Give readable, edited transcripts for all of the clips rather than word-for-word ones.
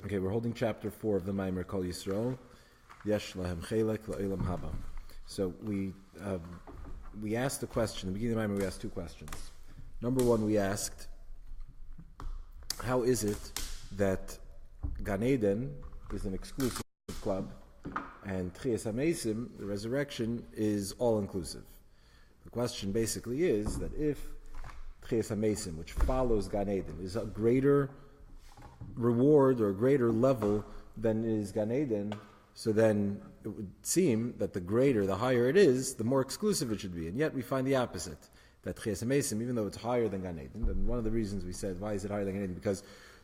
Okay, we're holding chapter 4 of the Maimer Kol Yisrael. Yesh lahem chelek la'olam haba. So we asked the question, in the beginning of the Maimer we asked two questions. Number one, we asked, how is it that Gan Eden is an exclusive club and Tchias HaMeisim, the resurrection, is all-inclusive? The question basically is that if Tchias HaMeisim, which follows Gan Eden, is a greater reward or a greater level than is Gan Eden, so then it would seem that the higher it is, the more exclusive it should be. And yet we find the opposite, that Tchias HaMeisim, even though it's higher than Gan Eden, and one of the reasons we said, why is it higher than Gan Eden? Because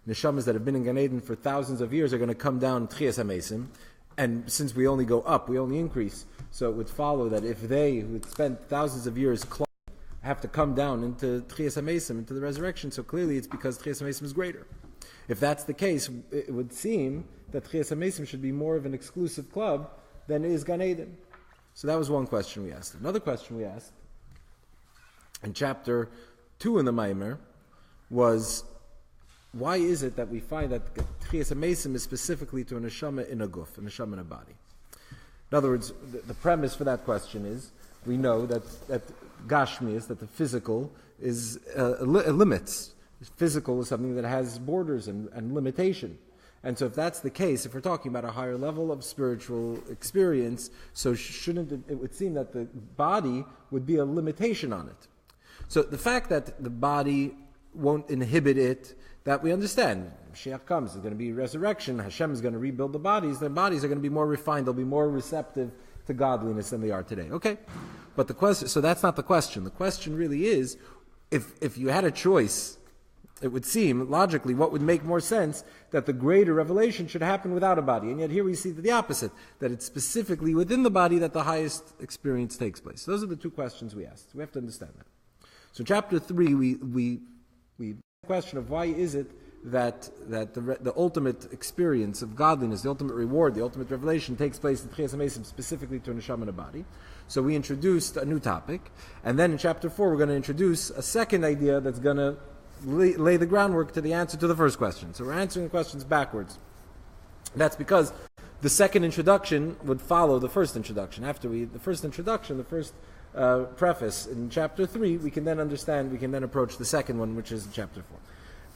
neshamas that have been in Gan Eden for thousands of years are going to come down Tchias HaMeisim, and since we only go up, we only increase, so it would follow that if they, who had spent thousands of years have to come down into Tchias HaMeisim, into the resurrection, so clearly it's because Tchias HaMeisim is greater. If that's the case, it would seem that Tchias HaMeisim should be more of an exclusive club than is Gan Eden. So that was one question we asked. Another question we asked in chapter 2 in the Maimer was, why is it that we find that Tchias HaMeisim is specifically to a neshama in a guf, a neshama in a body? In other words, the premise for that question is, we know that Gashmias, that the physical is limits. Physical is something that has borders and limitation. And so if that's the case, if we're talking about a higher level of spiritual experience, so it would seem that the body would be a limitation on it. So the fact that the body won't inhibit it, that we understand. Mashiach comes, there's going to be resurrection, Hashem is going to rebuild the bodies are going to be more refined, they'll be more receptive to godliness than they are today. Okay? But the question, so that's not the question. The question really is, if you had a choice, it would seem, logically, what would make more sense, that the greater revelation should happen without a body. And yet here we see the opposite, that it's specifically within the body that the highest experience takes place. So those are the two questions we asked. We have to understand that. So chapter 3, we the question of why is it that the ultimate experience of godliness, the ultimate reward, the ultimate revelation takes place in Tchias HaMeisim, specifically to a neshama in a body. So we introduced a new topic. And then in chapter 4, we're going to introduce a second idea that's going to lay the groundwork to the answer to the first question. So we're answering the questions backwards. That's because the second introduction would follow the first introduction. After the first introduction, the first preface in chapter 3, we can then approach the second one, which is in chapter 4,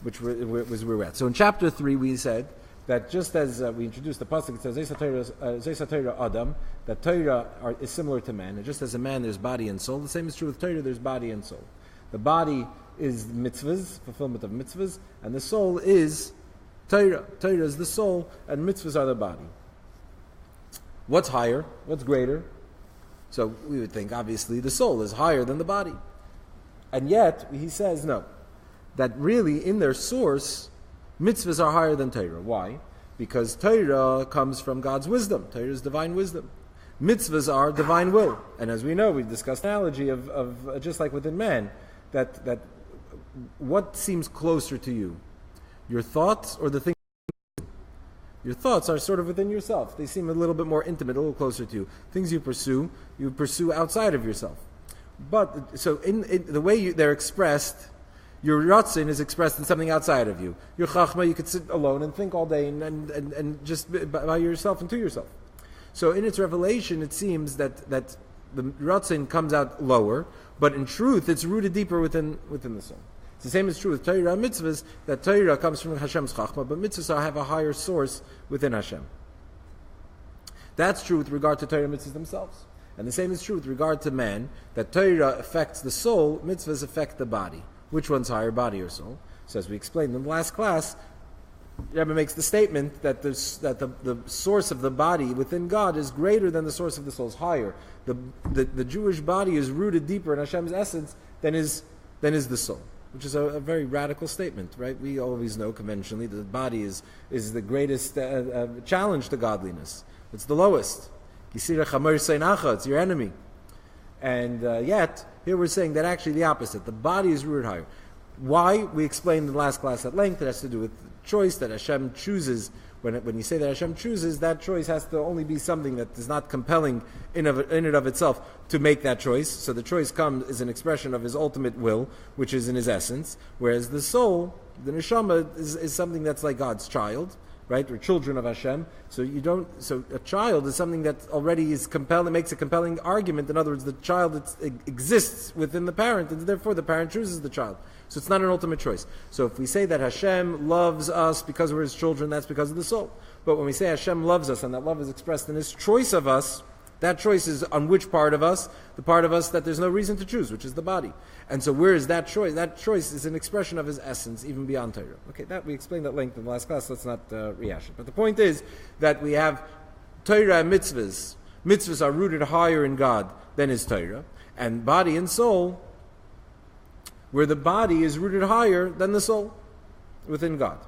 which was where we're at. So in chapter 3, we said that just as we introduced the pasuk, it says Zeisa Torah Adam, that Torah is similar to man, and just as a man there's body and soul, the same is true with Torah, there's body and soul. The body is mitzvahs, fulfillment of mitzvahs, and the soul is Torah. Torah is the soul, and mitzvahs are the body. What's higher? What's greater? So we would think, obviously, the soul is higher than the body. And yet, he says, no. That really, in their source, mitzvahs are higher than Torah. Why? Because Torah comes from God's wisdom. Torah is divine wisdom. Mitzvahs are divine will. And as we know, we discussed the analogy of just like within man, that what seems closer to you? Your thoughts or the things? Your thoughts are sort of within yourself. They seem a little bit more intimate, a little closer to you. Things you pursue outside of yourself. But, so in the way they're expressed, your ratzin is expressed in something outside of you. Your chachma, you could sit alone and think all day and just by yourself and to yourself. So in its revelation, it seems that the ratzin comes out lower, but in truth, it's rooted deeper within the soul. It's the same is true with Torah and mitzvahs, that Torah comes from Hashem's chachma, but mitzvahs have a higher source within Hashem. That's true with regard to Torah and mitzvahs themselves. And the same is true with regard to man, that Torah affects the soul, mitzvahs affect the body. Which one's higher, body or soul? So as we explained in the last class, Rebbe makes the statement that the source of the body within God is greater than the source of the soul, is higher. The Jewish body is rooted deeper in Hashem's essence than is the soul, which is a very radical statement, right? We always know conventionally that the body is the greatest challenge to godliness. It's the lowest. It's your enemy. And yet, here we're saying that actually the opposite. The body is rooted higher. Why? We explained in the last class at length. It has to do with choice that Hashem chooses. When you say that Hashem chooses, that choice has to only be something that is not compelling in and of itself to make that choice. So the choice comes as an expression of His ultimate will, which is in His essence. Whereas the soul, the neshama, is something that's like God's child. right? We're children of Hashem. So a child is something that already is compelling, makes a compelling argument. In other words, the child exists within the parent, and therefore the parent chooses the child. So it's not an ultimate choice. So if we say that Hashem loves us because we're His children, that's because of the soul. But when we say Hashem loves us, and that love is expressed in His choice of us, that choice is on which part of us? The part of us that there's no reason to choose, which is the body. And so where is that choice? That choice is an expression of His essence, even beyond Torah. Okay, that we explained that length in the last class, let's not rehash it. But the point is that we have Torah and mitzvahs. Mitzvahs are rooted higher in God than is Torah. And body and soul, where the body is rooted higher than the soul within God.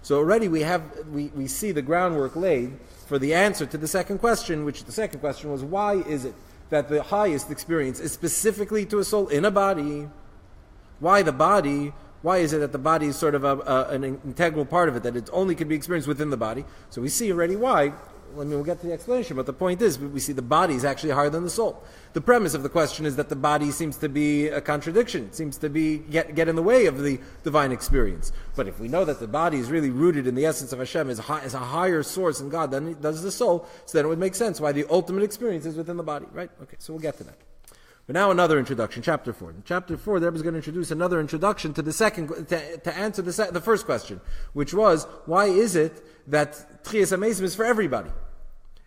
So already we see the groundwork laid for the answer to the second question, which the second question was, why is it that the highest experience is specifically to a soul in a body? Why the body? Why is it that the body is sort of an integral part of it, that it only can be experienced within the body? So we see already why. We'll get to the explanation, but the point is, we see the body is actually higher than the soul. The premise of the question is that the body seems to be a contradiction. It seems to be get in the way of the divine experience. But if we know that the body is really rooted in the essence of Hashem, is a higher source in God than does the soul, so then it would make sense why the ultimate experience is within the body, right? Okay, so we'll get to that. But now another introduction, chapter 4. In chapter 4, the Rebbe is going to introduce another introduction to the second, to answer the first question, which was, why is it that Tchias HaMesim is for everybody?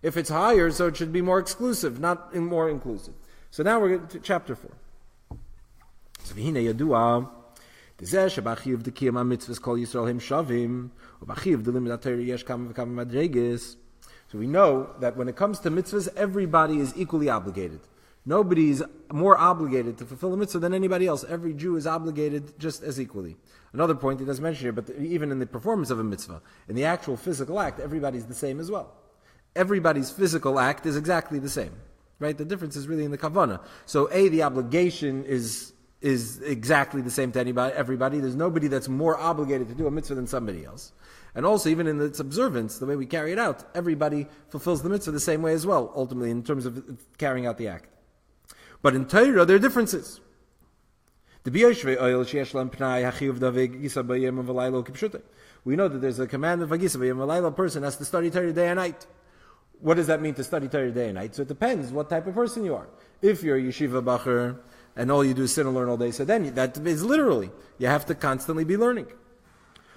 If it's higher, so it should be more exclusive, not more inclusive. So now we're to chapter 4. So v'hinei yadua, d'zeh shebachiv d'kiyam ha'mitzvahs Kol Yisrael him shavim, u'bachiv d'limud ha'Torah yesh kama v'kama madreges. So we know that when it comes to mitzvahs, everybody is equally obligated. Nobody is more obligated to fulfill a mitzvah than anybody else. Every Jew is obligated just as equally. Another point he doesn't mention here, but even in the performance of a mitzvah, in the actual physical act, everybody's the same as well. Everybody's physical act is exactly the same, right? The difference is really in the kavanah. So the obligation is exactly the same to everybody. There's nobody that's more obligated to do a mitzvah than somebody else. And also, even in its observance, the way we carry it out, everybody fulfills the mitzvah the same way as well, ultimately, in terms of carrying out the act. But in Torah, there are differences. We know that there's a command of a person has to study Torah day and night. What does that mean to study Torah day and night? So it depends what type of person you are. If you're a yeshiva bacher and all you do is sit and learn all day, so then that is literally, you have to constantly be learning.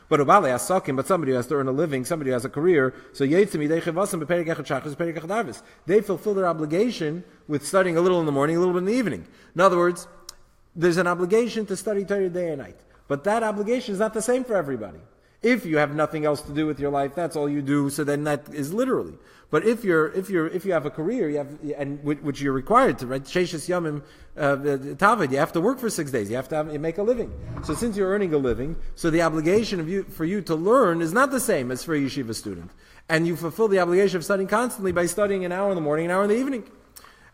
But somebody who has to earn a living, somebody who has a career, so they fulfill their obligation with studying a little in the morning, a little bit in the evening. In other words, there's an obligation to study Torah day and night. But that obligation is not the same for everybody. If you have nothing else to do with your life, that's all you do, so then that is literally. But if you have a career, which you're required to, right? Sheishes Yamim Tavad, you have to work for 6 days. You have to make a living. So since you're earning a living, so the obligation for you to learn is not the same as for a yeshiva student. And you fulfill the obligation of studying constantly by studying an hour in the morning, an hour in the evening.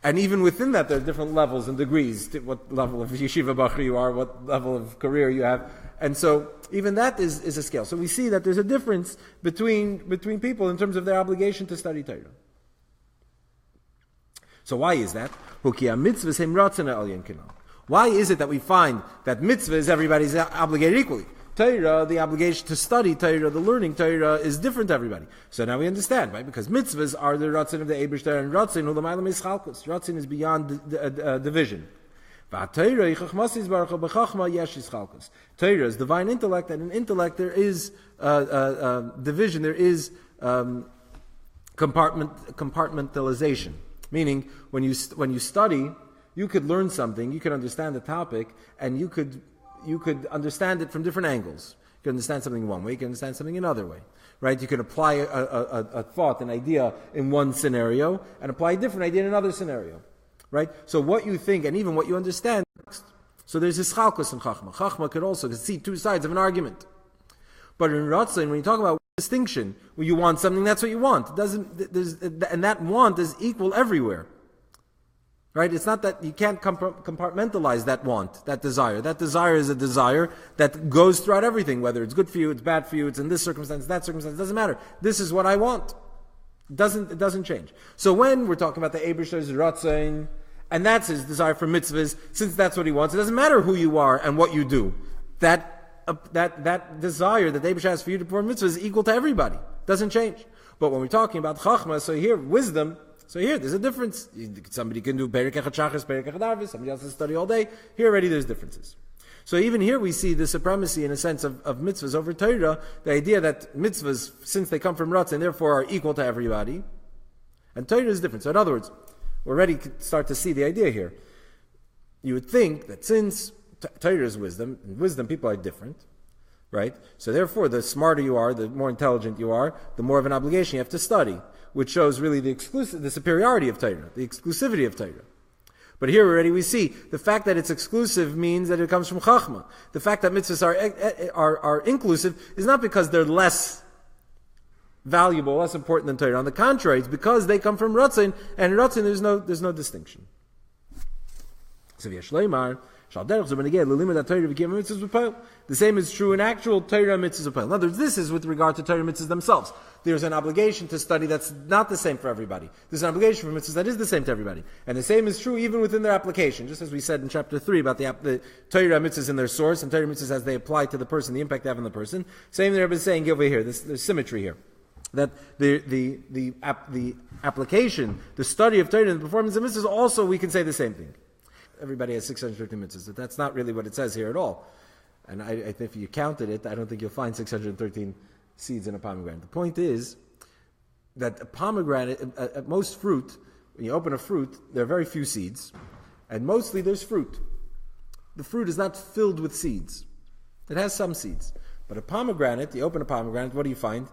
And even within that, there are different levels and degrees to what level of yeshiva bacher you are, what level of career you have. And so even that is a scale. So we see that there's a difference between people in terms of their obligation to study Torah. So why is that? Why is it that we find that mitzvahs, everybody's obligated equally? Torah, the obligation to study Torah, the learning Torah, is different to everybody. So now we understand, right? Because mitzvahs are the ratzin of the Eibishter, and ratzin u'lamaylam is chalkus. Ratzin is beyond division. Torah is divine intellect, and in intellect there is division, there is compartmentalization. Meaning, when you study, you could learn something, you could understand the topic, and you could understand it from different angles. You can understand something in one way, you can understand something another way. Right? You can apply a thought, an idea in one scenario, and apply a different idea in another scenario. Right? So what you think and even what you understand. So there's this chalkus in Chachma. Chachma could also see two sides of an argument. But in Ratzin, when you talk about distinction, when you want something, that's what you want. And that want is equal everywhere. Right? It's not that you can't compartmentalize that want, that desire. That desire is a desire that goes throughout everything, whether it's good for you, it's bad for you, it's in this circumstance, that circumstance, it doesn't matter. This is what I want. It doesn't change. So when we're talking about the Eibishter's Ratzin, and that's his desire for mitzvahs, since that's what he wants, it doesn't matter who you are and what you do. That that desire that the Eibush has for you to perform mitzvahs is equal to everybody. Doesn't change. But when we're talking about chachma, so here, wisdom, so here, there's a difference. Somebody can do Perek Echad Shachris, Perek Echad Arvis, somebody else can study all day. Here already there's differences. So even here we see the supremacy in a sense of mitzvahs over Torah, the idea that mitzvahs, since they come from Ratzon, therefore are equal to everybody. And Torah is different. So in other words, we already start to see the idea here. You would think that since Torah is wisdom, and wisdom people are different, right? So therefore, the smarter you are, the more intelligent you are, the more of an obligation you have to study, which shows really the superiority of Torah, the exclusivity of Torah. But here already we see the fact that it's exclusive means that it comes from Chachma. The fact that mitzvahs are inclusive is not because they're less valuable, less important than Torah. On the contrary, it's because they come from Ratzon, and in Ratzon there's no distinction. So the same is true in actual Torah mitzvahs. In other words, this is with regard to Torah mitzvahs themselves. There's an obligation to study that's not the same for everybody. There's an obligation for mitzvahs that is the same to everybody. And the same is true even within their application. Just as we said in chapter 3 about the Torah mitzvahs in their source and Torah mitzvahs as they apply to the person, the impact they have on the person. Same thing Rebbe is saying over here. There's symmetry here. That the application, the study of Torah and the performance of mitzvahs, also we can say the same thing. Everybody has 613 mitzvahs. But that's not really what it says here at all. And I think if you counted it, I don't think you'll find 613 seeds in a pomegranate. The point is that a pomegranate, at most fruit, when you open a fruit, there are very few seeds. And mostly there's fruit. The fruit is not filled with seeds. It has some seeds. But a pomegranate, you open a pomegranate, what do you find?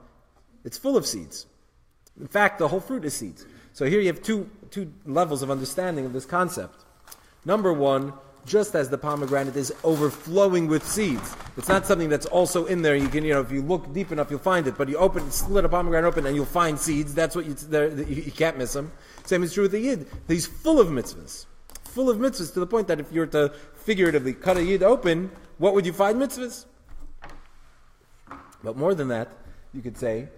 It's full of seeds. In fact, the whole fruit is seeds. So here you have two levels of understanding of this concept. Number one, just as the pomegranate is overflowing with seeds, it's not something that's also in there. You can, if you look deep enough, you'll find it. But you split a pomegranate open, and you'll find seeds. That's what you can't miss them. Same is true with the yid. He's full of mitzvahs to the point that if you were to figuratively cut a yid open, what would you find mitzvahs? But more than that, you could say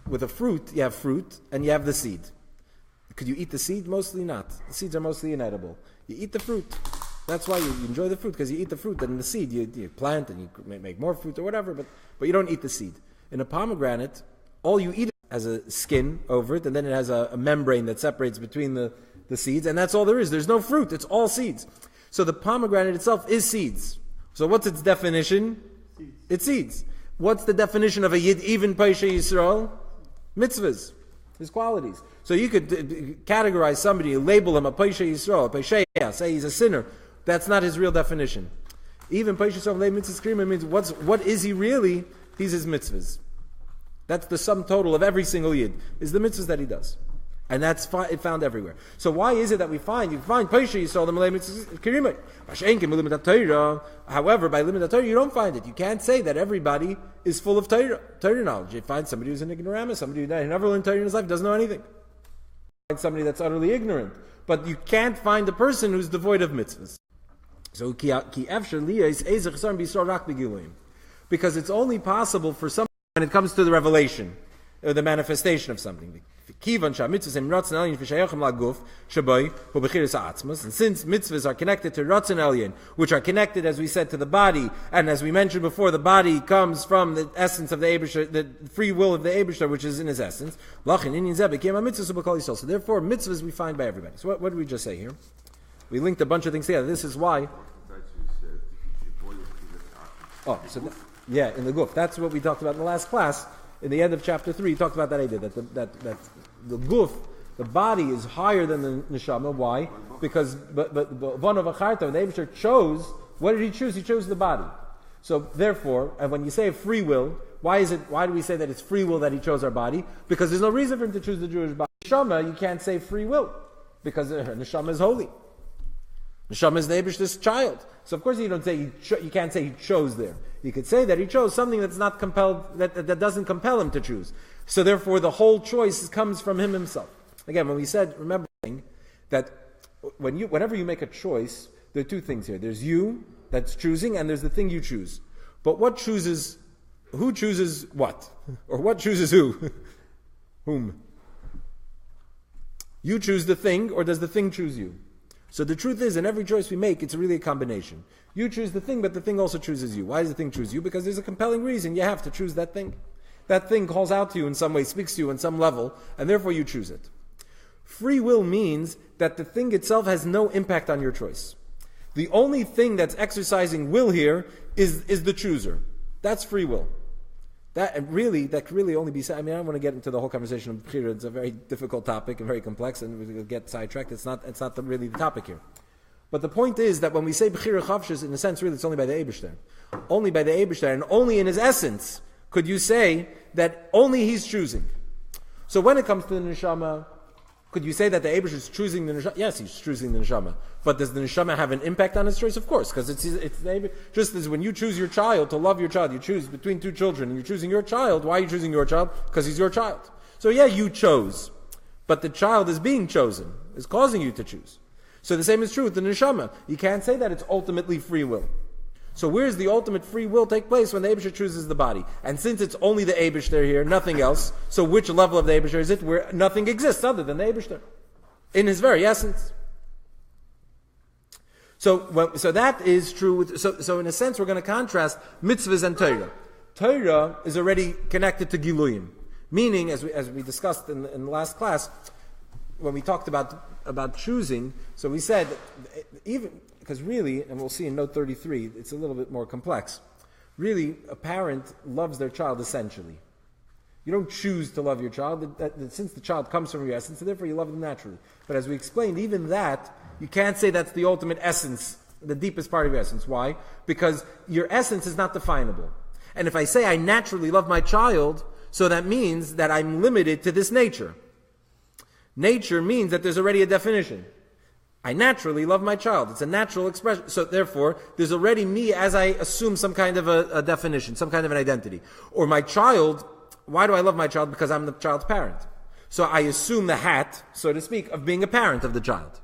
with a fruit, you have fruit and you have the seed. Could you eat the seed? Mostly not. The seeds are mostly inedible. You eat the fruit. That's why you enjoy the fruit, because you eat the fruit. And the seed, you plant and you make more fruit or whatever, but you don't eat the seed. In a pomegranate, all you eat has a skin over it, and then it has a membrane that separates between the seeds, and that's all there is. There's no fruit. It's all seeds. So the pomegranate itself is seeds. So what's its definition? Seeds. It's seeds. What's the definition of a yid, even Paisha Yisrael? Mitzvahs. His qualities. So you could categorize somebody, label him a Paisha Yisrael, a Paisha, say he's a sinner. That's not his real definition. Even Paisha Yisrael, Le Mitzvahs Krima means what is he really? He's his mitzvahs. That's the sum total of every single yid, is the mitzvahs that he does. And that's found everywhere. So why is it that you find Paisha Yisrael, the Le Mitzvahs Krima? However, by limit Torah, you don't find it. You can't say that everybody is full of Torah knowledge. You find somebody who's an ignoramus, somebody who never learned Torah in his life, doesn't know anything. You find somebody that's utterly ignorant. But you can't find a person who's devoid of mitzvahs. So, because it's only possible for somebody when it comes to the revelation, or the manifestation of something. And since mitzvahs are connected to Ratzon Elyon, which are connected, as we said, to the body, and as we mentioned before, the body comes from the essence of the Eibusher, the free will of the Eibusher, which is in his essence. So therefore, mitzvahs we find by everybody. So what did we just say here? We linked a bunch of things together. This is why. In the guf. That's what we talked about in the last class. In the end of chapter 3, he talked about that idea, that the guf, the body, is higher than the neshama. Why? Because but one of acharta, the Eibusher chose. What did he choose? He chose the body. So therefore, and when you say free will, why do we say that it's free will that he chose our body? Because there's no reason for him to choose the Jewish body. Neshama, you can't say free will, because neshama is holy. Neshama is the Eibusher's child. So of course you can't say he chose there. You could say that he chose something that's not compelled, that doesn't compel him to choose. So therefore the whole choice comes from him himself. Again, when we said, remembering that whenever you make a choice, there are two things here. There's you that's choosing, and there's the thing you choose. But who chooses what? Or what chooses who? Whom? You choose the thing, or does the thing choose you? So the truth is, in every choice we make, it's really a combination. You choose the thing, but the thing also chooses you. Why does the thing choose you? Because there's a compelling reason you have to choose that thing. That thing calls out to you in some way, speaks to you on some level, and therefore you choose it. Free will means that the thing itself has no impact on your choice. The only thing that's exercising will here is the chooser. That's free will. That could really only be said. I mean, I don't want to get into the whole conversation of Bechira. It's a very difficult topic and very complex, and we'll get sidetracked. It's not really the topic here. But the point is that when we say Bechira Chavshis, in a sense, really, it's only by the Eibishter. Only by the Eibishter, and only in his essence could you say that only he's choosing. So when it comes to the Neshama, could you say that the Eibishter is choosing the Neshama? Yes, he's choosing the Neshama. But does the Neshama have an impact on his choice? Of course, because it's the just as when you choose your child, to love your child, you choose between two children, and you're choosing your child. Why are you choosing your child? Because he's your child. So yeah, you chose. But the child is being chosen, is causing you to choose. So the same is true with the Neshama. You can't say that it's ultimately free will. So where does the ultimate free will take place? When the Eibishter chooses the body. And since it's only the Eibishter here, nothing else, so which level of the Eibishter is it where nothing exists other than the Eibishter? In his very essence. So that is true. So in a sense, we're going to contrast mitzvahs and Torah. Torah is already connected to Giluyim. Meaning, as we discussed in the last class, when we talked about choosing, so we said, even, because really, and we'll see in note 33, it's a little bit more complex. Really, a parent loves their child essentially. You don't choose to love your child, since the child comes from your essence, so therefore you love them naturally. But as we explained, even that, you can't say that's the ultimate essence, the deepest part of your essence. Why? Because your essence is not definable. And if I say I naturally love my child, so that means that I'm limited to this nature. Nature means that there's already a definition. I naturally love my child. It's a natural expression. So therefore, there's already me as I assume some kind of a definition, some kind of an identity. Or my child, why do I love my child? Because I'm the child's parent. So I assume the hat, so to speak, of being a parent of the child.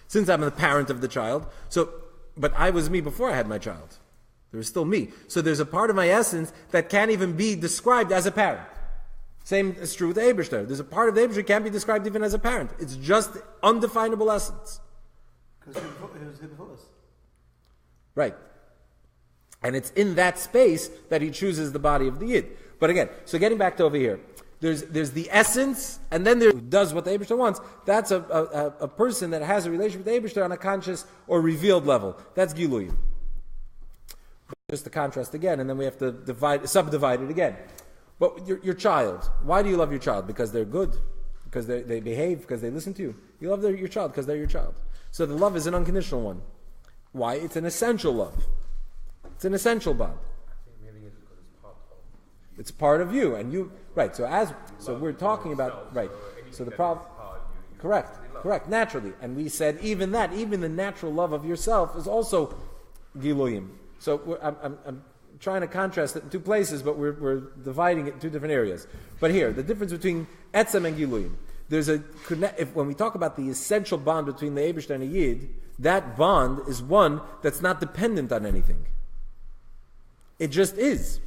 Since I'm the parent of the child, but I was me before I had my child. There was still me. So there's a part of my essence that can't even be described as a parent. Same is true with the Eibishter. There's a part of the Eibishter that can't be described even as a parent. It's just undefinable essence. Because he was the fullest. Right. And it's in that space that he chooses the body of the Yid. But again, so getting back to over here, there's the essence, and then there does what the Eibishter wants. That's a person that has a relationship with the Eibishter on a conscious or revealed level. That's Giluyim. Just the contrast again, and then we have to subdivide it again. But your child, why do you love your child? Because they're good, because they behave, because they listen to you. You love your child because they're your child. So the love is an unconditional one. Why? It's an essential love. It's an essential bond. Maybe it's because it's part of. It's part of you, and you right. So we're talking about right. So the problem, correct, naturally, and we said even the natural love of yourself is also Giluyim. So I'm trying to contrast it in two places, but we're dividing it in two different areas. But here, the difference between Etzem and Giluyim. When we talk about the essential bond between the Eibishter and a Yid, that bond is one that's not dependent on anything. It just is.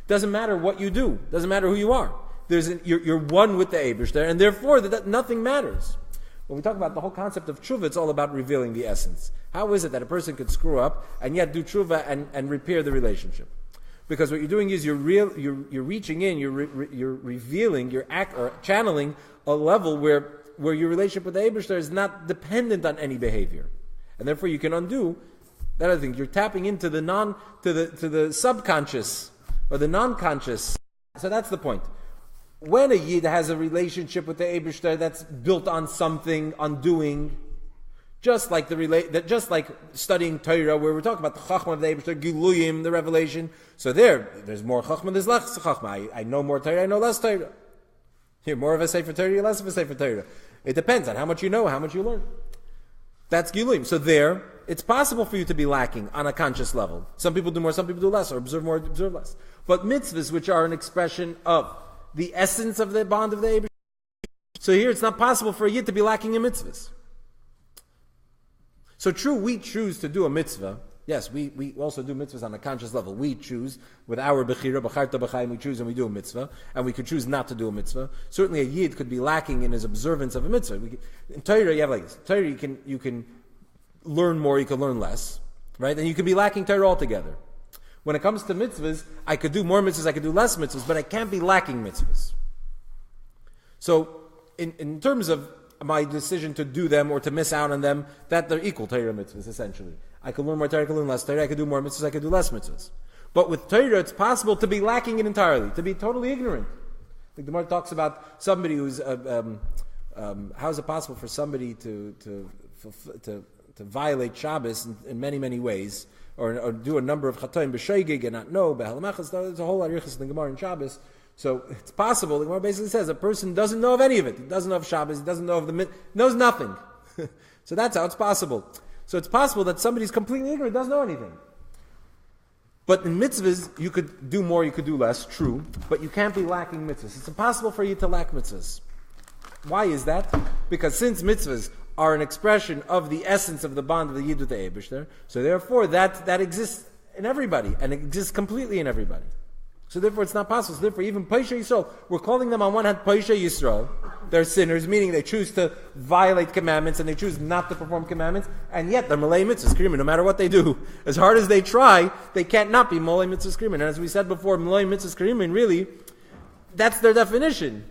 Doesn't matter what you do. Doesn't matter who you are. You're one with the Eibishter, and therefore that nothing matters. When we talk about the whole concept of tshuva, it's all about revealing the essence. How is it that a person could screw up and yet do tshuva and repair the relationship? Because what you're doing is you're reaching in, you're revealing, you're channeling a level where your relationship with the Eibishter is not dependent on any behavior, and therefore you can undo that other thing. You're tapping into the subconscious or the non-conscious. So that's the point. When a Yid has a relationship with the Eibishter that's built on something, on doing, just like studying Torah, where we're talking about the Chachma of the Eibishter, Giluyim, the revelation. So there's more Chachma, there's less Chachma. I know more Torah, I know less Torah. You're more of a Sefer Torah, you're less of a Sefer Torah. It depends on how much you know, how much you learn. That's Giluyim. So it's possible for you to be lacking on a conscious level. Some people do more, some people do less, or observe more, observe less. But mitzvahs, which are an expression of the essence of the bond of the Eibishter. So here it's not possible for a Yid to be lacking in mitzvahs. So true, we choose to do a mitzvah. Yes, we also do mitzvahs on a conscious level. We choose with our bechira, b'charta b'chaim, we choose and we do a mitzvah. And we could choose not to do a mitzvah. Certainly a Yid could be lacking in his observance of a mitzvah. In Torah, you have like this. Torah, you can learn more, you could learn less, right? And you could be lacking Torah altogether. When it comes to mitzvahs, I could do more mitzvahs, I could do less mitzvahs, but I can't be lacking mitzvahs. So, in terms of my decision to do them or to miss out on them, that they're equal Torah mitzvahs, essentially. I could learn more Torah, I could learn less Torah, I could do more mitzvahs, I could do less mitzvahs. But with Torah, it's possible to be lacking it entirely, to be totally ignorant. The Gemara talks about somebody who's, how is it possible for somebody to violate Shabbos in many, many ways, or do a number of chatoim b'shoigig and not know, b'halamachas, there's a whole lot of arichas in the Gemara in Shabbos. So it's possible, the Gemara basically says, a person doesn't know of any of it. He doesn't know of Shabbos, he doesn't know of knows nothing. So that's how it's possible. So it's possible that somebody's completely ignorant, doesn't know anything. But in mitzvahs, you could do more, you could do less, true, but you can't be lacking mitzvahs. It's impossible for you to lack mitzvahs. Why is that? Because since mitzvahs are an expression of the essence of the bond of the Yid with the Eibishter, so therefore that exists in everybody, and it exists completely in everybody. So therefore it's not possible. So therefore even Paisha Yisrael, we're calling them on one hand Paisha Yisrael. They're sinners, meaning they choose to violate commandments and they choose not to perform commandments, and yet they're Malay Mitzvahs Krimin. No matter what they do, as hard as they try, they can't not be Malay Mitzvahs Krimin. And as we said before, Malay Mitzvahs Krimin, really, that's their definition.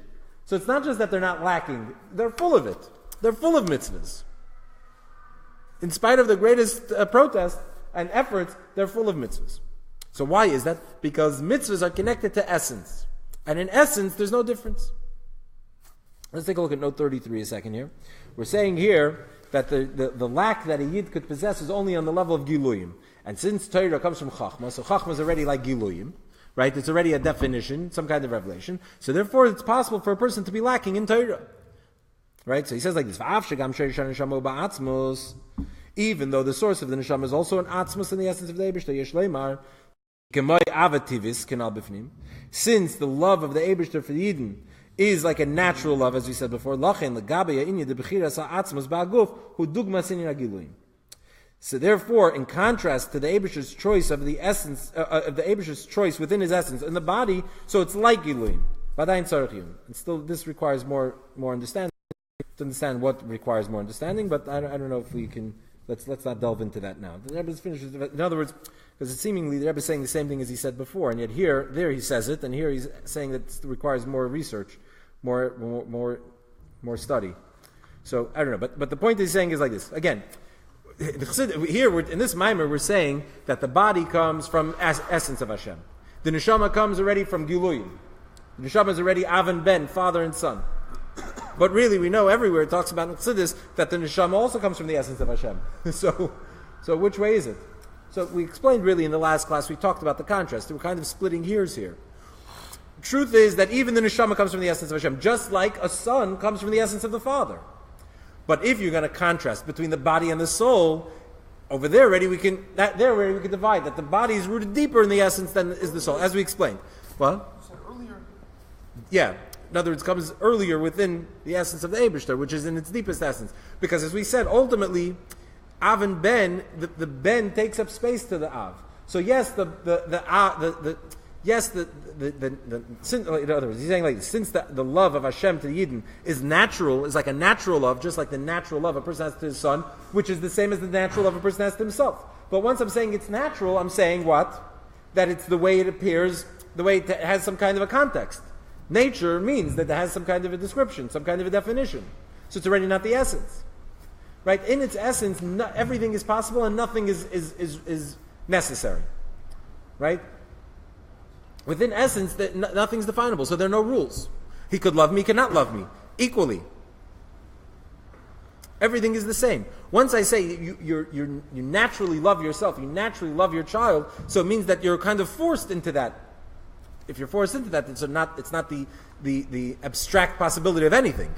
So it's not just that they're not lacking, they're full of it. They're full of mitzvahs. In spite of the greatest protest and efforts, they're full of mitzvahs. So why is that? Because mitzvahs are connected to essence. And in essence, there's no difference. Let's take a look at note 33 a second here. We're saying here that the lack that a Yid could possess is only on the level of Giluyim. And since Torah comes from Chachma, so Chachma is already like Giluyim, right? It's already a definition, some kind of revelation. So therefore, it's possible for a person to be lacking in Torah. Right? So he says like this, even though the source of the neshama is also an atzmos in the essence of the Eibishter, yesh leimar, since the love of the Eibishter for the Yidden is like a natural love, as we said before, so therefore, in contrast to the Eibishter's choice of the essence, of the Eibishter's choice within his essence in the body, so it's like Giluim. And still, this requires more understanding. To understand what requires more understanding, but I don't know if we can. Let's not delve into that now. The Rebbe finishes. In other words, because seemingly the Rebbe is saying the same thing as he said before, and yet there he says it, and here he's saying that it requires more research, more study. So I don't know, but the point he's saying is like this. Again, here in this Maimer we're saying that the body comes from essence of Hashem. The neshama comes already from Giluyim. The neshama is already Av and Ben, father and son. But really, we know everywhere it talks about in Chassidus that the neshama also comes from the essence of Hashem. So which way is it? So we explained really in the last class, we talked about the contrast. We're kind of splitting hairs here. Truth is that even the neshama comes from the essence of Hashem, just like a son comes from the essence of the father. But if you're going to contrast between the body and the soul, over there already we can divide that the body is rooted deeper in the essence than is the soul, as we explained. Well, you said earlier. Yeah. In other words, comes earlier within the essence of the Eibishter, which is in its deepest essence. Because as we said, ultimately, Av and Ben, the Ben takes up space to the Av. So yes, in other words, he's saying like this, since the love of Hashem to the Yidden is natural, is like a natural love, just like the natural love a person has to his son, which is the same as the natural love a person has to himself. But once I'm saying it's natural, I'm saying what? That it's the way it appears, the way it has some kind of a context. Nature means that it has some kind of a description, some kind of a definition. So it's already not the essence. Right? In its essence, everything is possible and nothing is necessary. Right? Within essence, nothing's definable, so there are no rules. He could love me, he cannot love me, equally. Everything is the same. Once I say you naturally love yourself, you naturally love your child, so it means that you're kind of forced into that. If you're forced into that, it's not the abstract possibility of anything.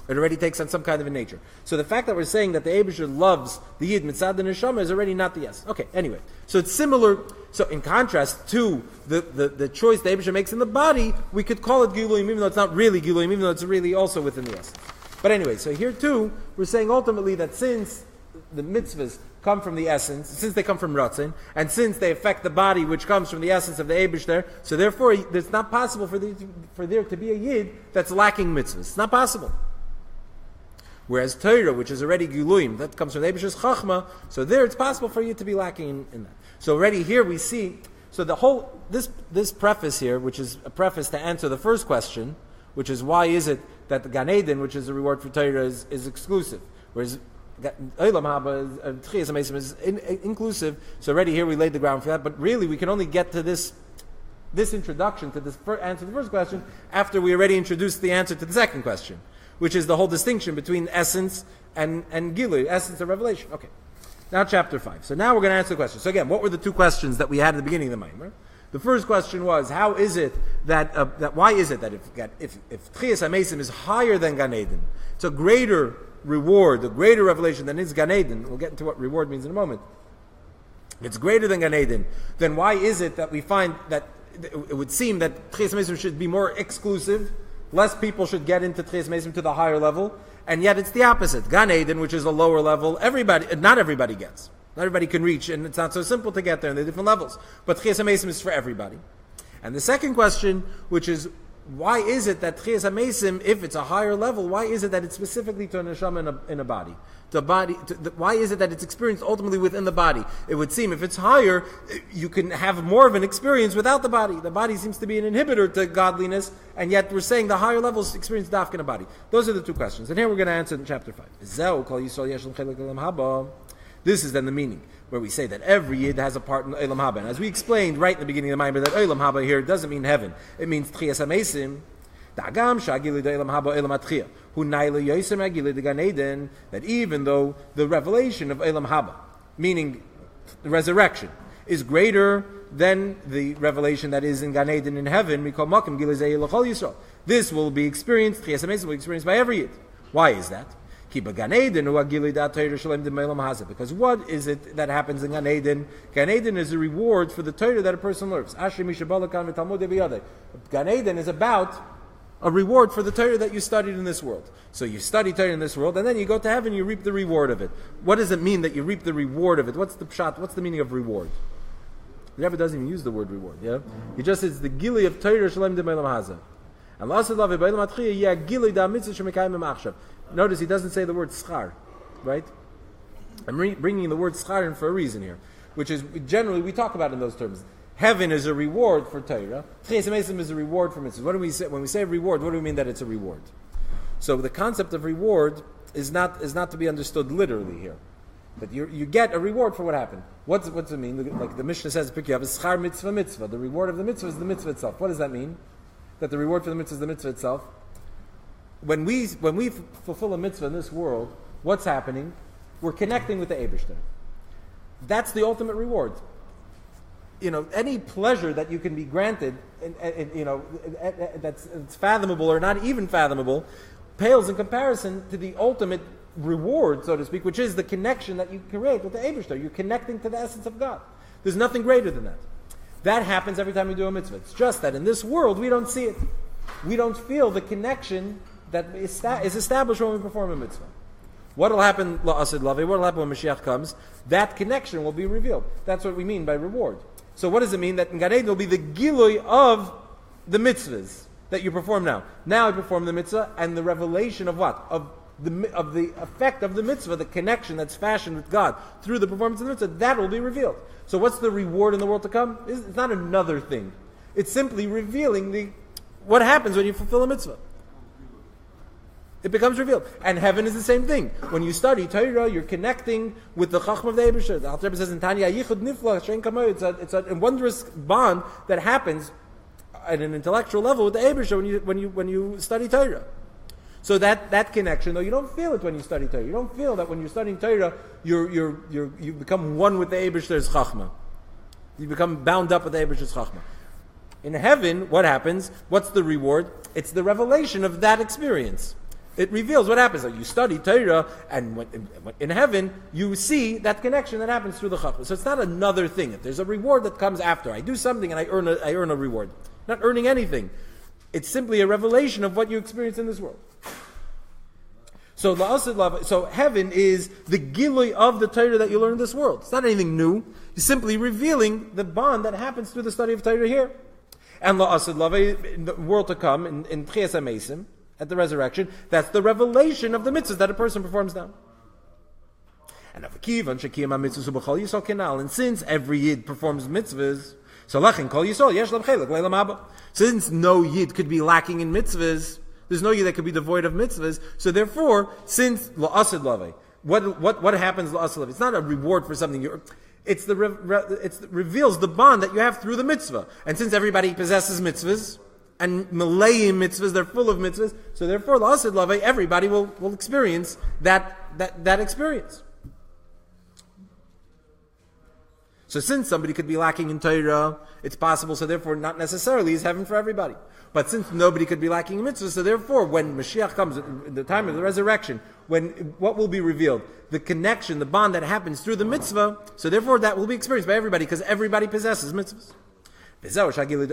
It already takes on some kind of a nature. So the fact that we're saying that the Eibishter loves the Yid mitzad the neshama is already not the yes. Okay, anyway. So it's similar. So in contrast to the choice the Eibishter makes in the body, we could call it Giluim, even though it's not really Giluim, even though it's really also within the essence. But anyway, so here too, we're saying ultimately that since the mitzvahs come from the essence, since they come from Ratzin, and since they affect the body which comes from the essence of the Eibishter, so therefore it's not possible for there to be a Yid that's lacking mitzvahs. It's not possible. Whereas Torah, which is already Giluim, that comes from the Eibishter's Chachma, so there it's possible for you to be lacking in that. So already here we see, so the whole, this preface here, which is a preface to answer the first question, which is why is it that the Gan Eden, which is the reward for Torah, is exclusive, whereas Olam Haba, Tchias HaMeisim is inclusive. So already here we laid the ground for that, but really we can only get to this introduction to this answer to the first question after we already introduced the answer to the second question, which is the whole distinction between essence and Gilui, essence and revelation. Okay. Now chapter 5. So now we're going to answer the question. So again, what were the two questions that we had at the beginning of the Maimer? The first question was, how is it that why is it that if Tchias HaMeisim is higher than Gan Eden, it's a greater reward, a greater revelation than is Gan Eden, we'll get into what reward means in a moment, it's greater than Gan Eden, then why is it that we find that it would seem that Tchias HaMeisim should be more exclusive, less people should get into Tchias HaMeisim to the higher level, and yet it's the opposite. Gan Eden, which is a lower level, not everybody gets. Not everybody can reach, and it's not so simple to get there, and there are different levels. But Tchias HaMeisim is for everybody. And the second question, which is, why is it that Tchias HaMeisim, if it's a higher level, why is it that it's specifically to a neshama in a body? Why is it that it's experienced ultimately within the body? It would seem if it's higher, you can have more of an experience without the body. The body seems to be an inhibitor to godliness, and yet we're saying the higher levels experience dafka in a body. Those are the two questions. And here we're going to answer in chapter 5. Kol Yisrael yesh l'chelek l'olam haba. This is then the meaning, where we say that every Yid has a part in Olam Haba. And as we explained right in the beginning of the Maimer, that Olam Haba here doesn't mean heaven. It means Tchias HaMeisim. That even though the revelation of Olam Haba, meaning the resurrection, is greater than the revelation that is in Gan Eden in heaven, this will be experienced, Tchias HaMeisim will be experienced by every Yid. Why is that? Because what is it that happens in Gan Eden? Gan Eden is a reward for the Torah that a person learns. Gan Eden is about a reward for the Torah that you studied in this world. So you study Torah in this world, and then you go to heaven, you reap the reward of it. What does it mean that you reap the reward of it? What's the pshat? What's the meaning of reward? The Rebbe doesn't even use the word reward. Yeah, he just says the gili of Torah shalem de melam haza. And notice he doesn't say the word schar, right? I'm bringing the word schar in for a reason here, which is generally we talk about in those terms. Heaven is a reward for Torah. Tchias HaMeisim is a reward for mitzvahs. What do we say when we say reward? What do we mean that it's a reward? So the concept of reward is not to be understood literally here. But you get a reward for what happened. What's it mean? Like the Mishnah says, you have a schar mitzvah. The reward of the mitzvah is the mitzvah itself. What does that mean? That the reward for the mitzvah is the mitzvah itself. When we fulfill a mitzvah in this world, what's happening? We're connecting with the Eibishter. That's the ultimate reward. Any pleasure that you can be granted, that's fathomable or not even fathomable, pales in comparison to the ultimate reward, so to speak, which is the connection that you create with the Eibishter. You're connecting to the essence of God. There's nothing greater than that. That happens every time we do a mitzvah. It's just that in this world we don't see it. We don't feel the connection that is established when we perform a mitzvah. What will happen, la'asid lavi? What will happen when Mashiach comes? That connection will be revealed. That's what we mean by reward. So what does it mean? That in Gan Eden will be the gilui of the mitzvahs that you perform now. Now I perform the mitzvah, and the revelation of what? Of the effect of the mitzvah, the connection that's fashioned with God through the performance of the mitzvah, that will be revealed. So what's the reward in the world to come? It's not another thing. It's simply revealing what happens when you fulfill a mitzvah. It becomes revealed. And heaven is the same thing. When you study Torah, you're connecting with the Chachma of the Eibishter. The Alter Rebbe says in Tanya, Yichud Nifla, Shein Kamoy. It's a wondrous bond that happens at an intellectual level with the Eibishter when you study Torah. So that connection, though, you don't feel it when you study Torah. You don't feel that when you're studying Torah, you become one with the Eibishter's Chachma. You become bound up with the Eibishter's Chachma. In heaven, what happens? What's the reward? It's the revelation of that experience. It reveals what happens. You study Torah, and in heaven, you see that connection that happens through the Chachma. So it's not another thing. If there's a reward that comes after, I do something and I earn a reward. I'm not earning anything. It's simply a revelation of what you experience in this world. So heaven is the gilui of the Torah that you learn in this world. It's not anything new. It's simply revealing the bond that happens through the study of Torah here. And la'asid lava, in the world to come, in Tchias HaMeisim, at the resurrection. That's the revelation of the mitzvahs that a person performs now. And since every Yid performs mitzvahs, since no Yid could be lacking in mitzvahs, there's no Yid that could be devoid of mitzvahs, so therefore, since la'asid lavei, what happens la'asid lavei? It's not a reward for something it reveals the bond that you have through the mitzvah. And since everybody possesses mitzvahs, and malayim mitzvahs, they're full of mitzvahs, so therefore, la'asid lavei, everybody will experience that experience. So since somebody could be lacking in Torah, it's possible, so therefore not necessarily is heaven for everybody. But since nobody could be lacking in mitzvahs, so therefore when Mashiach comes, at the time of the resurrection, what will be revealed? The connection, the bond that happens through the mitzvah, so therefore that will be experienced by everybody, because everybody possesses mitzvahs.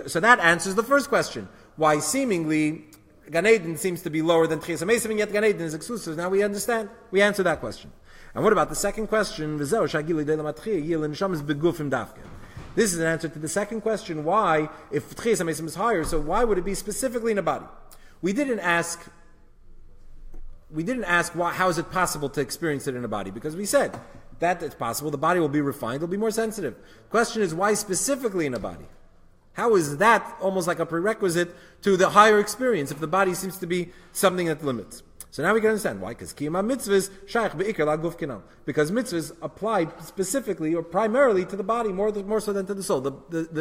So that answers the first question. Why seemingly Gan Eden seems to be lower than Tchias HaMesim, and yet Gan Eden is exclusive. Now we understand. We answer that question. And what about the second question? This is an answer to the second question. Why, if Tchias HaMesim is higher, so why would it be specifically in a body? We didn't ask how is it possible to experience it in a body, because we said that it's possible. The body will be refined, it'll be more sensitive. The question is, why specifically in a body? How is that almost like a prerequisite to the higher experience if the body seems to be something that limits? So now we can understand why. Because kiyama mitzvahs shaykh beikar laguf kinam. Because mitzvahs apply specifically or primarily to the body more so than to the soul. The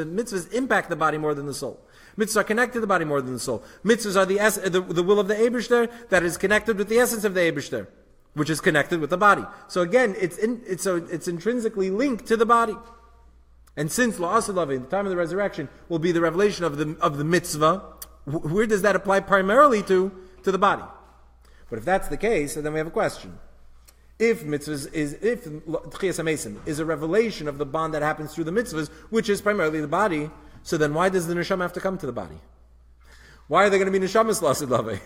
mitzvahs impact the body more than the soul. Mitzvahs are connected to the body more than the soul. Mitzvahs are the will of the Eibishter that is connected with the essence of the Eibishter, which is connected with the body. So again, it's intrinsically linked to the body. And since la'asad lavei, the time of the resurrection, will be the revelation of the mitzvah, where does that apply primarily to the body? But if that's the case, then we have a question. If Tchias HaMesim is a revelation of the bond that happens through the mitzvahs, which is primarily the body, so then why does the neshama have to come to the body? Why are there going to be neshamas la'asad lavei?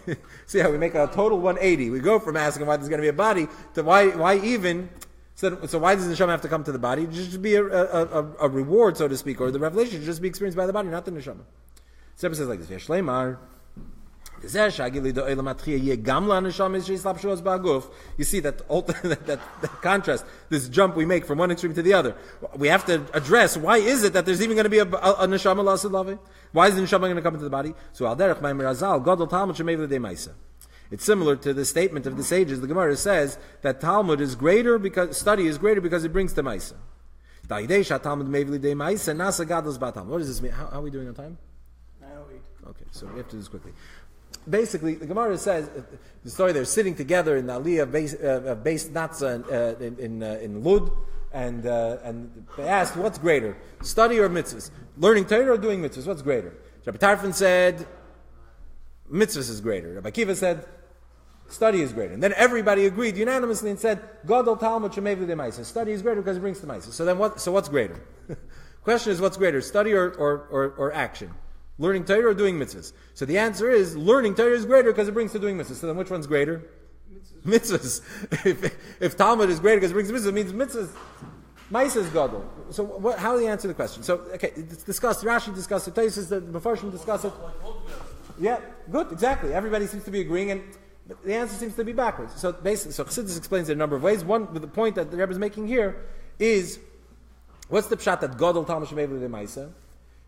See how we make a total 180. We go from asking why there's going to be a body to why even. So why does the neshama have to come to the body? It should be a reward, so to speak, or the revelation should just be experienced by the body, not the neshama. The Rebbe says like this: you see that that contrast, this jump we make from one extreme to the other. We have to address why is it that there's even going to be a neshama la'asad lavei? Why is the neshama going to come into the body? So al derech ma'amer Razal gadol talmud shemev l'dei ma'isa. It's similar to the statement of the sages. The Gemara says that Talmud is greater because it brings to ma'isa. What does this mean? How are we doing on time? 9:08. Okay, so we have to do this quickly. Basically, the Gemara says the story they're sitting together in the Aliyah base Natzah in Lud, and they asked, "What's greater, study or mitzvahs? Learning Torah or doing mitzvahs? What's greater?" Rabbi Tarfon said, "Mitzvahs is greater." Rabbi Kiva said, "Study is greater." And then everybody agreed unanimously and said, "Gadol Talmud shemev l'dei ma'isa." Study is greater because it brings to ma'isa. So then, what's greater? Question is, what's greater, study or action? Learning Torah or doing mitzvahs? So the answer is, learning Torah is greater because it brings to doing mitzvahs. So then which one's greater? Mitzvahs. If Talmud is greater because it brings to mitzvahs, it means mitzvahs. Ma'isa is gadol. So how do you answer the question? So, okay, it's discussed. Rashi discussed it. Taisus, the Mefarshim discussed it. Yeah, good, exactly. Everybody seems to be agreeing, and the answer seems to be backwards. So basically, Chassidus explains it in a number of ways. One, the point that the Rebbe is making here is, what's the pshat that gadol Talmud shemev l'dei ma'isa?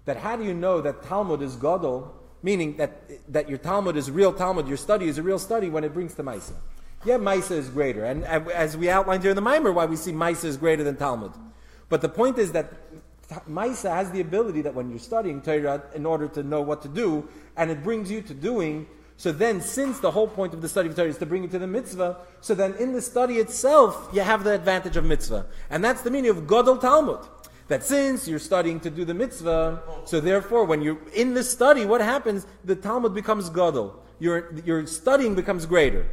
That how do you know that Talmud is gadol, meaning that your Talmud is real Talmud, your study is a real study when it brings to Maisa? Yeah, Maisa is greater. And as we outlined here in the Maimer, why we see Maisa is greater than Talmud. But the point is that Maisa has the ability that when you're studying Torah, in order to know what to do, and it brings you to doing, so then since the whole point of the study of Torah is to bring you to the mitzvah, so then in the study itself, you have the advantage of mitzvah. And that's the meaning of gadol Talmud. That since you're studying to do the mitzvah, so therefore when you're in the study, what happens? The Talmud becomes gadol. Your studying becomes greater.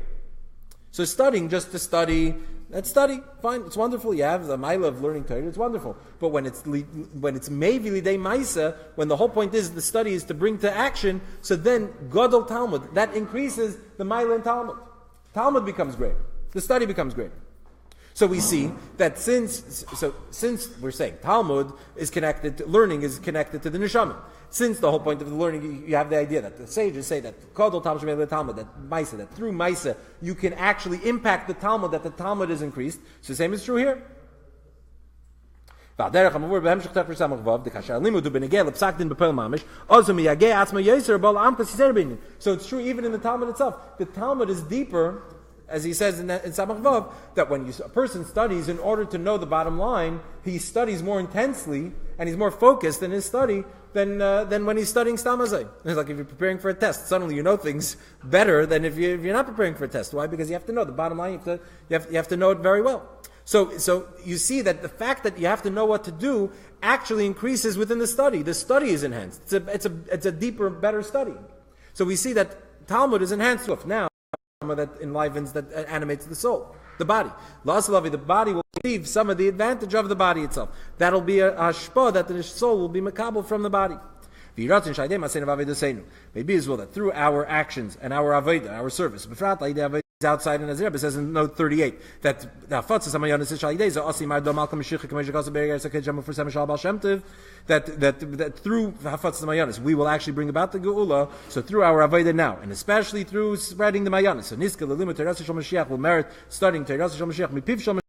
So studying just to study, that's study, fine, it's wonderful. You have the mila of learning Torah, it's wonderful. But when it's mevi lidei maisa, when the whole point is the study is to bring to action, so then gadol Talmud, that increases the mila in Talmud. Talmud becomes greater. The study becomes greater. So we see that since we're saying Talmud is connected to learning is connected to the neshama, since the whole point of the learning, you have the idea that the sages say that Kodol Talmud Shemei Talmud, that Maisa, that through Maisa you can actually impact the Talmud, that the Talmud is increased. So the same is true here. So it's true even in the Talmud itself. The Talmud is deeper, as he says in Samach Vav, that when a person studies, in order to know the bottom line, he studies more intensely and he's more focused in his study than when he's studying Stamazai. It's like if you're preparing for a test, suddenly you know things better than if you're not preparing for a test. Why? Because you have to know the bottom line. You have to know it very well. So you see that the fact that you have to know what to do actually increases within the study. The study is enhanced. It's a deeper, better study. So we see that Talmud is enhanced with now that enlivens, that animates the soul, the body. The body will receive some of the advantage of the body itself. That'll be a hashpah that the soul will be makabel from the body. Maybe as well that through our actions and our avodah, our service, outside in Azir, it says in note 38 that that through Hafatzas Mayanis we will actually bring about the Geula. So through our avodah now, and especially through spreading the Mayanis, so Niska L'Limut Teras Shel Mashiach will merit studying Teras Shel Mashiach